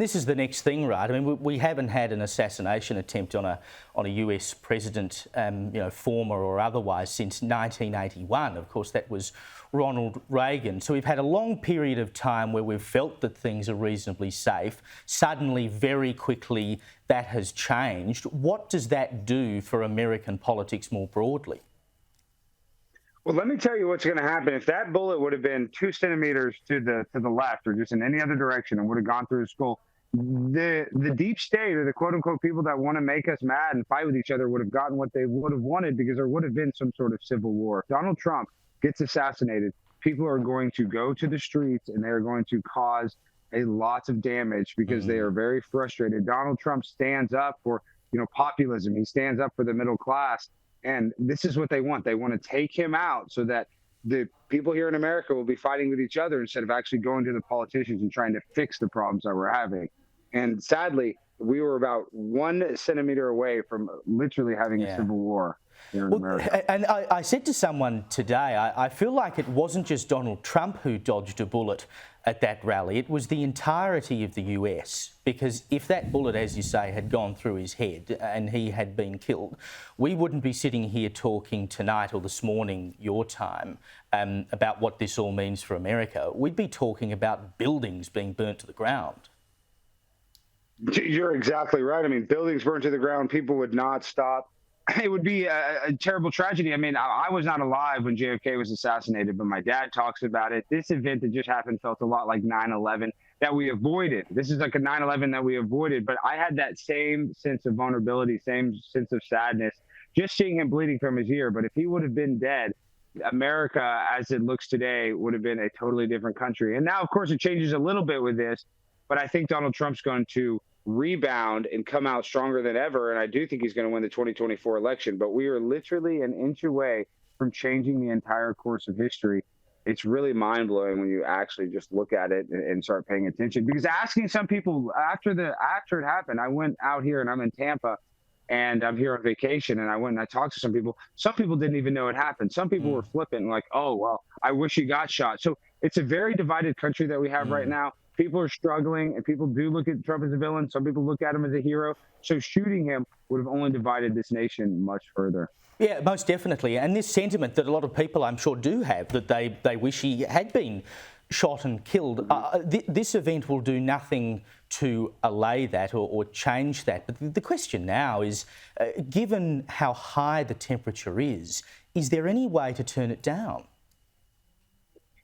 This is the next thing, right? I mean, we haven't had an assassination attempt on a US president, former or otherwise, since 1981. Of course, that was Ronald Reagan. So we've had a long period of time where we've felt that things are reasonably safe. Suddenly, very quickly, that has changed. What does that do for American politics more broadly? Well, let me tell you what's going to happen. If that bullet would have been 2 centimeters to the left, or just in any other direction, and would have gone through his skull, the deep state, or the quote unquote people that want to make us mad and fight with each other, would have gotten what they would have wanted, because there would have been some sort of civil war. If Donald Trump gets assassinated, people are going to go to the streets and they are going to cause a lot of damage because they are very frustrated. Donald Trump stands up for populism. He stands up for the middle class. And this is what they want. They want to take him out so that the people here in America will be fighting with each other instead of actually going to the politicians and trying to fix the problems that we're having. And sadly, we were about 1 centimeter away from literally having a civil war here in America. And I said to someone today, I feel like it wasn't just Donald Trump who dodged a bullet at that rally. It was the entirety of the US, because if that bullet, as you say, had gone through his head and he had been killed, we wouldn't be sitting here talking tonight or this morning, your time, about what this all means for America. We'd be talking about buildings being burnt to the ground. You're exactly right. I mean, buildings burned to the ground, people would not stop. It would be a terrible tragedy. I mean, I was not alive when JFK was assassinated, but my dad talks about it. This event that just happened felt a lot like 9/11 that we avoided. This is like a 9/11 that we avoided, but I had that same sense of vulnerability, same sense of sadness, just seeing him bleeding from his ear. But if he would have been dead, America, as it looks today, would have been a totally different country. And now, of course, it changes a little bit with this, but I think Donald Trump's going to rebound and come out stronger than ever. And I do think he's going to win the 2024 election. But we are literally an inch away from changing the entire course of history. It's really mind blowing when you actually just look at it and start paying attention. Because asking some people after it happened, I went out here and I'm in Tampa and I'm here on vacation, and I went and I talked to some people. Some people didn't even know it happened. Some people were flippant and like, oh, well, I wish he got shot. So it's a very divided country that we have right now. People are struggling, and people do look at Trump as a villain. Some people look at him as a hero. So shooting him would have only divided this nation much further. Yeah, most definitely. And this sentiment that a lot of people, I'm sure, do have, that they wish he had been shot and killed. This event will do nothing to allay that or change that. But the question now is, given how high the temperature is there any way to turn it down?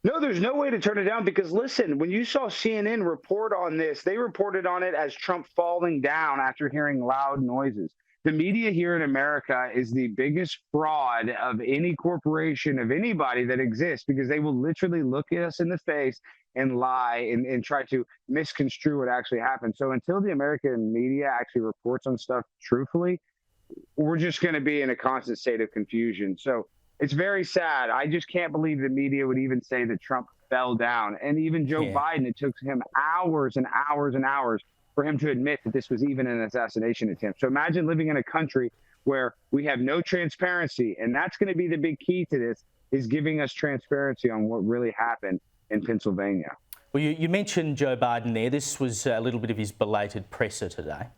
No, there's no way to turn it down, because listen, when you saw CNN report on this, they reported on it as Trump falling down after hearing loud noises. The media here in America is the biggest fraud of any corporation, of anybody that exists, because they will literally look at us in the face and lie and try to misconstrue what actually happened. So until the American media actually reports on stuff truthfully, we're just going to be in a constant state of confusion. So it's very sad. I just can't believe the media would even say that Trump fell down. And even Joe Biden, it took him hours and hours and hours for him to admit that this was even an assassination attempt. So imagine living in a country where we have no transparency. And that's going to be the big key to this, is giving us transparency on what really happened in Pennsylvania. Well, you mentioned Joe Biden there. This was a little bit of his belated presser today.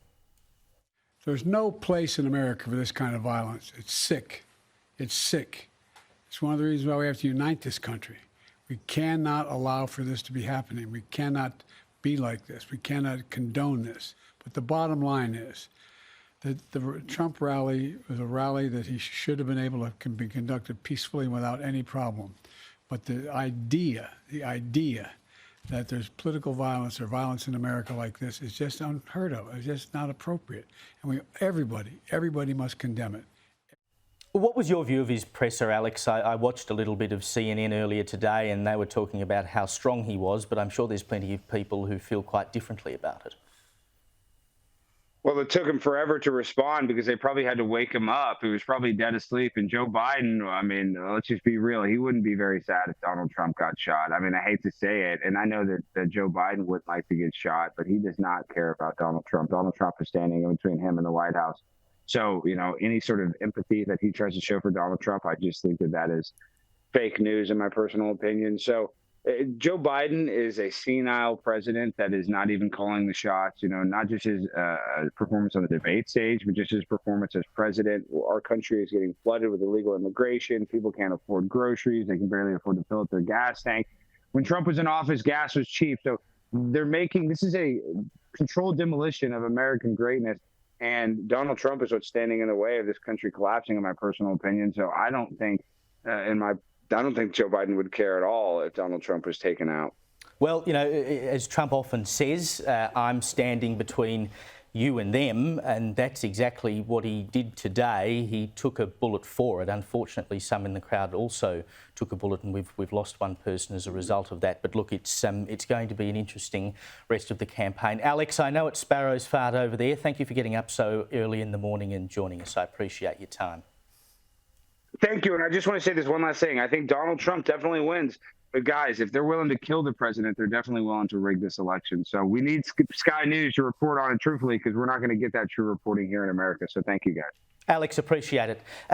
There's no place in America for this kind of violence. It's sick. It's sick. It's one of the reasons why we have to unite this country. We cannot allow for this to be happening. We cannot be like this. We cannot condone this. But the bottom line is that the Trump rally was a rally that he should have been able to can be conducted peacefully without any problem. But the idea that there's political violence or violence in America like this is just unheard of. It's just not appropriate. And everybody must condemn it. What was your view of his presser, Alex? I watched a little bit of CNN earlier today, and they were talking about how strong he was, but I'm sure there's plenty of people who feel quite differently about it. Well, it took him forever to respond because they probably had to wake him up. He was probably dead asleep. And Joe Biden, I mean, let's just be real. He wouldn't be very sad if Donald Trump got shot. I mean, I hate to say it. And I know that Joe Biden would like to get shot, but he does not care about Donald Trump. Donald Trump is standing in between him and the White House. So, any sort of empathy that he tries to show for Donald Trump, I just think that is fake news, in my personal opinion. So Joe Biden is a senile president that is not even calling the shots, not just his performance on the debate stage, but just his performance as president. Our country is getting flooded with illegal immigration. People can't afford groceries. They can barely afford to fill up their gas tank. When Trump was in office, gas was cheap. So this is a controlled demolition of American greatness. And Donald Trump is what's standing in the way of this country collapsing, in my personal opinion. So I don't think Joe Biden would care at all if Donald Trump was taken out. Well, as Trump often says, I'm standing between you and them, and that's exactly what he did today. He took a bullet for it. Unfortunately, some in the crowd also took a bullet, and we've lost one person as a result of that. But look, it's going to be an interesting rest of the campaign. Alex, I know it's Sparrow's Fart over there. Thank you for getting up so early in the morning and joining us. I appreciate your time. Thank you. And I just want to say this one last thing. I think Donald Trump definitely wins. But guys, if they're willing to kill the president, they're definitely willing to rig this election. So we need Sky News to report on it truthfully, because we're not going to get that true reporting here in America. So thank you, guys. Alex, appreciate it.